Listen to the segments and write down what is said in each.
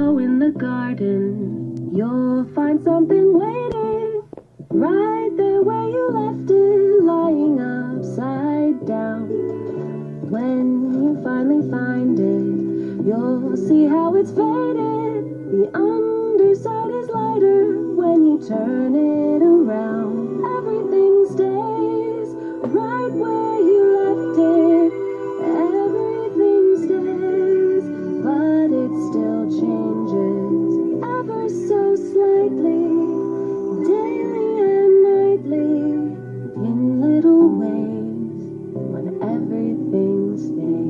Go in the garden, you'll find something waiting right there where you left it, lying upside down. When you finally find it, you'll see how it's faded. The underside is lighter when you turn it around. Everything stays right where you left it. Everything stays, but it still changes ever so slightly, daily and nightly, in little ways, when everything stays.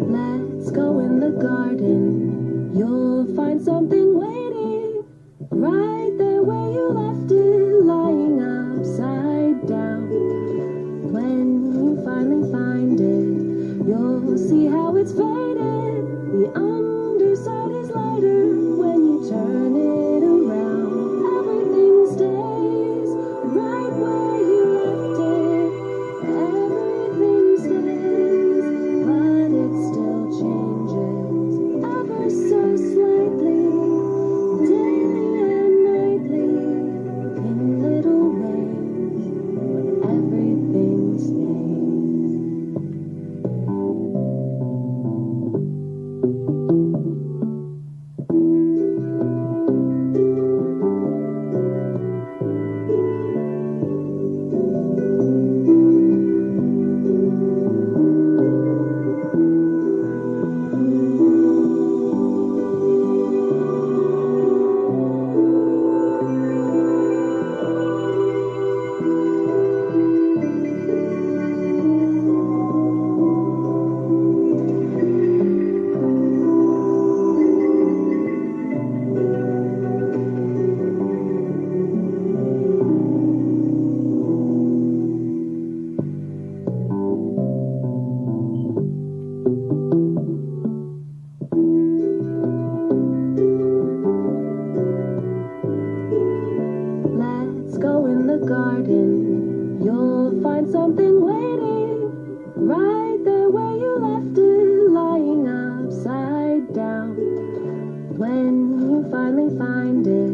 Let's go in the garden, you'll find something waiting right there where you left it, lying upside down. When you finally find it, you'll see how it's faded. The underside is lighter when you turn it around. Everything stays right where you left it. Everything stays, but it still changes ever so slightly, daily and nightly, in little ways, when everything stays. Let's go in the garden, you'll find something waiting right there where you left it, lying upside down. When you finally find it,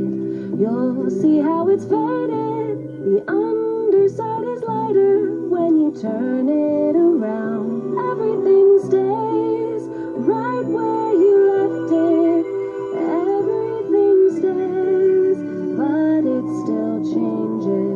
you'll see how it's faded. The underside is lighter when you turn it around. Everything stays right where you left it. Everything stays, but it still changes